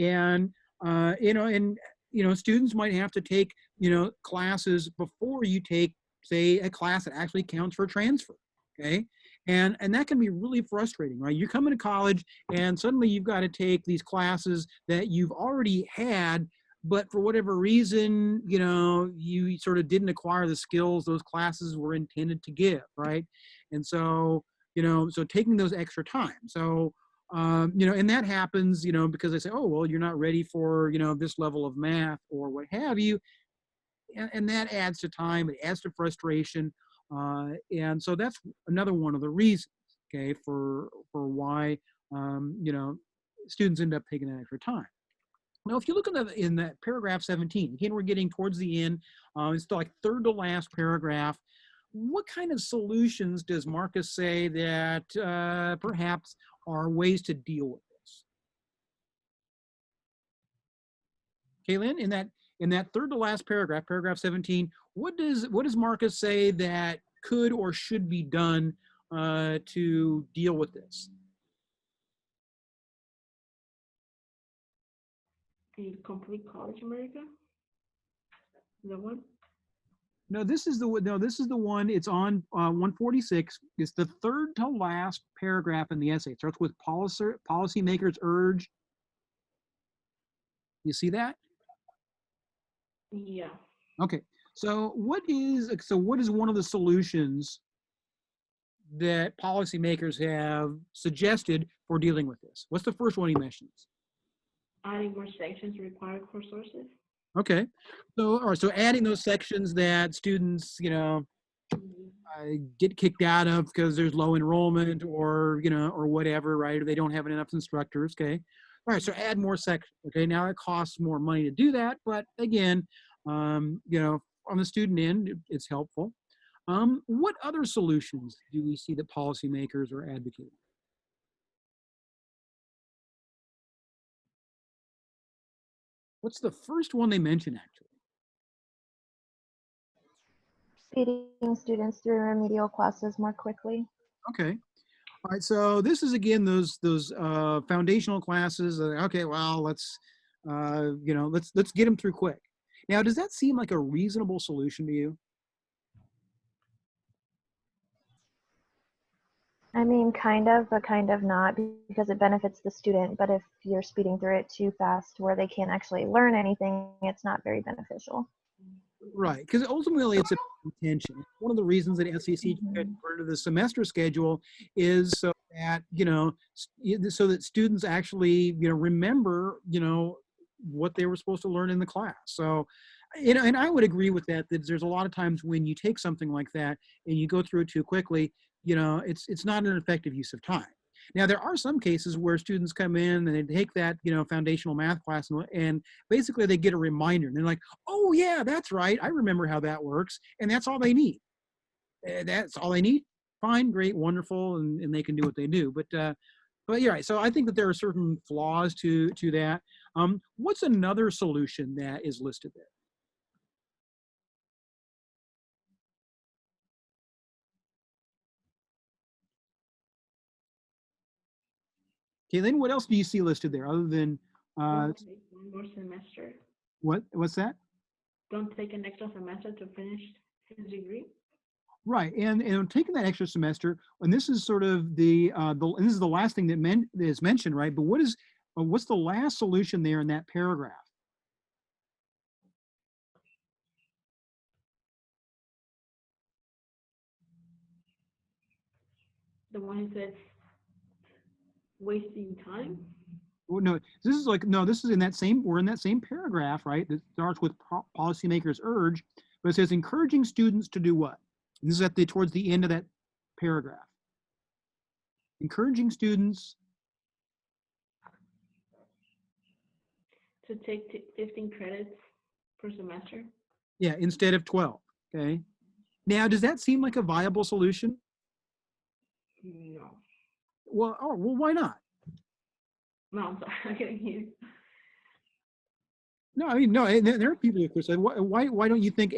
And students might have to take classes before you take, say, a class that actually counts for transfer. Okay, and that can be really frustrating, right? You come into college and suddenly you've got to take these classes that you've already had, but for whatever reason, you sort of didn't acquire the skills those classes were intended to give, right? And so, so taking those extra time. So, and that happens, because they say, oh, well, you're not ready for, this level of math or what have you. And that adds to time, it adds to frustration. And so that's another one of the reasons, okay, for why, students end up taking that extra time. Now, if you look in that paragraph 17, again, we're getting towards the end. It's the like third to last paragraph. What kind of solutions does Marcus say that perhaps are ways to deal with this? Kaylin, in that third to last paragraph, paragraph 17, what does Marcus say that could or should be done to deal with this? A complete college America? The one? No, this is the one. It's on 146. It's the third to last paragraph in the essay. It starts with policymakers urge. You see that? Yeah. Okay. So what is one of the solutions that policymakers have suggested for dealing with this? What's the first one he mentions? Adding more sections required for sources. Okay. So, all right. So adding those sections that students, get kicked out of because there's low enrollment or, or whatever, right? Or they don't have enough instructors. Okay. All right. So add more sections. Okay. Now it costs more money to do that. But again, on the student end, it's helpful. What other solutions do we see that policymakers are advocating? What's the first one they mention, actually? Speeding students through remedial classes more quickly. Okay. All right. So this is again those foundational classes. Okay. Well, let's get them through quick. Now, does that seem like a reasonable solution to you? I mean, kind of, but kind of not, because it benefits the student. But if you're speeding through it too fast where they can't actually learn anything, it's not very beneficial. Right, because ultimately it's a intention. One of the reasons that SEC Mhm. converted the semester schedule is so that so that students actually remember what they were supposed to learn in the class. So and I would agree with that. That there's a lot of times when you take something like that and you go through it too quickly, it's not an effective use of time. Now, there are some cases where students come in and they take that, foundational math class and basically they get a reminder and they're like, oh yeah, that's right. I remember how that works. And that's all they need. That's all they need. Fine, great, wonderful. And they can do what they do. But yeah, right. So I think that there are certain flaws to that. What's another solution that is listed there? Okay, then what else do you see listed there other than Don't take one more semester. what's that? Don't take an extra semester to finish his degree. Right, and taking that extra semester, and this is sort of and this is the last thing that is mentioned, right? But what's the last solution there in that paragraph? The one who says wasting time. Well, no, this is like no, this is in that same we're in that same paragraph, right? That starts with policymakers urge, but it says encouraging students to do what? And this is towards the end of that paragraph. Encouraging students. To take 15 credits per semester. Yeah, instead of 12. Okay. Now, does that seem like a viable solution? No. Well, why not? No, I'm sorry. I couldn't hear. No, I mean, no, there are people who say, why don't you think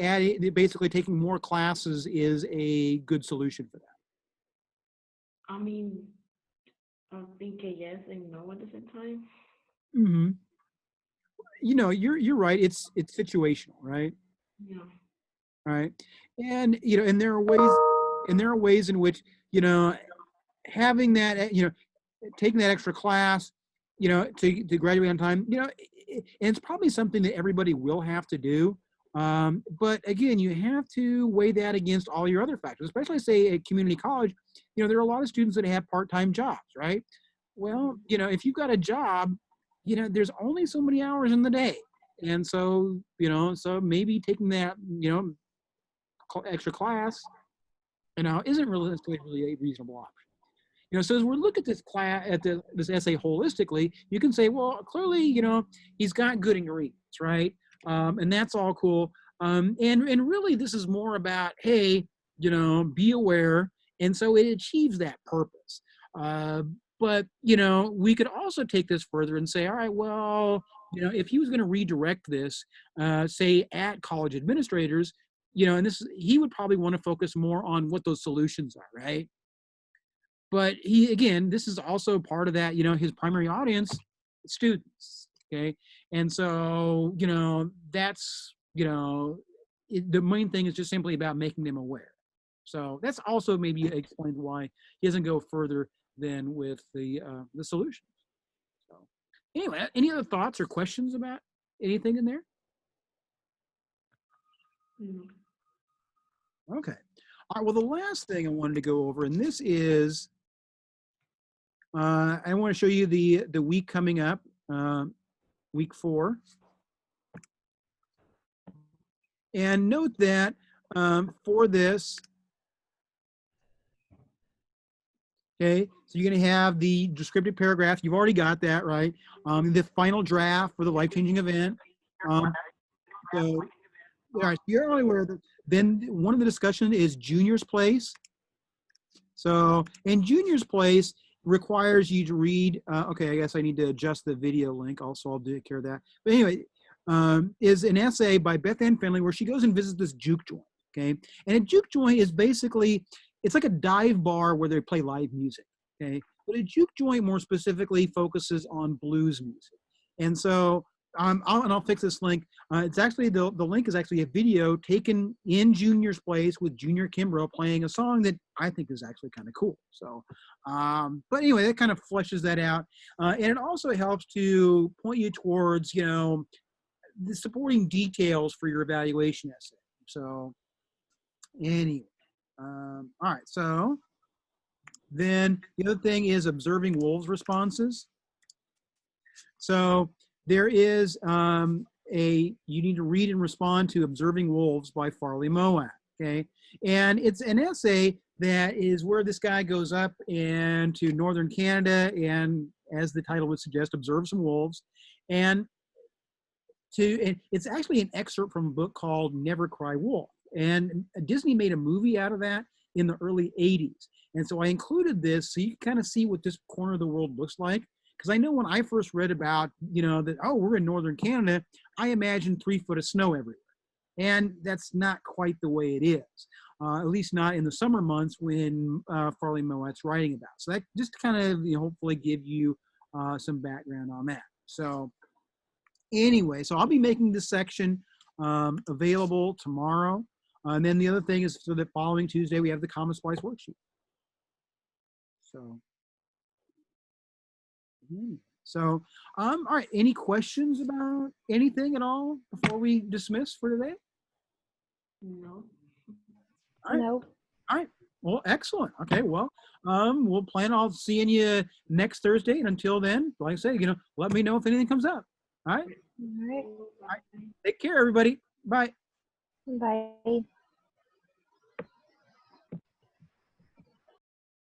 basically taking more classes is a good solution for that? I mean, I think a yes and no at the same time. Mm-hmm. You know, you're right. It's situational, right? Yeah. Right. And you know, and there are ways in which, you know, having that, you know, taking that extra class, you know, to graduate on time, you know, and it's probably something that everybody will have to do. But again, you have to weigh that against all your other factors, especially say at community college. You know, there are a lot of students that have part-time jobs, right? Well, you know, if you've got a job, you know, there's only so many hours in the day. And so, you know, so maybe taking that, you know, extra class, you know, isn't really a reasonable option. You know, so as we look at this class, this essay holistically, you can say, well, clearly, you know, he's got good ingredients, right? And that's all cool. And really, this is more about, hey, you know, be aware, and so it achieves that purpose. But you know, we could also take this further and say, all right, well, you know, if he was going to redirect this, say at college administrators, you know, and he would probably want to focus more on what those solutions are, right? But again, this is also part of that, you know, his primary audience, students, okay? And so, you know, that's, you know, the main thing is just simply about making them aware. So that's also maybe explains why he doesn't go further than with the solutions. So anyway, any other thoughts or questions about anything in there? No. Okay. All right, well, the last thing I wanted to go over, and this is, I want to show you the week coming up, week 4. And note that for this, okay, so you're going to have the descriptive paragraph. You've already got that, right? The final draft for the life-changing event. So, all right, you're already aware that. Then one of the discussion is junior's place. So, and junior's place requires you to read, okay, I guess I need to adjust the video link also, I'll take care of that. But anyway, is an essay by Beth Ann Finley where she goes and visits this juke joint, okay? And a juke joint is basically, it's like a dive bar where they play live music, okay? But a juke joint more specifically focuses on blues music. And so, I'll fix this link. It's actually, the link is actually a video taken in Junior's place with Junior Kimbrough playing a song that I think is actually kind of cool. So, but anyway, that kind of fleshes that out. And it also helps to point you towards, you know, the supporting details for your evaluation essay. So anyway, all right. So then the other thing is observing wolves' responses. So there is you need to read and respond to Observing Wolves by Farley Moat, okay? And it's an essay that is where this guy goes up and to northern Canada and, as the title would suggest, observe some wolves. And it's actually an excerpt from a book called Never Cry Wolf. And Disney made a movie out of that in the early 80s. And so I included this so you can kind of see what this corner of the world looks like. Because I know when I first read about, you know, that, oh, we're in northern Canada, I imagined 3 foot of snow everywhere. And that's not quite the way it is, at least not in the summer months when Farley Moat's writing about. So that just kind of, you know, hopefully give you some background on that. So anyway, so I'll be making this section available tomorrow. And then the other thing is, so the following Tuesday, we have the Common Splice worksheet. So, all right, any questions about anything at all before we dismiss for today? No. All right. No. All right. Well, excellent. Okay. Well, we'll plan on seeing you next Thursday. And until then, like I say, let me know if anything comes up. All right. All right. Take care, everybody. Bye. Bye.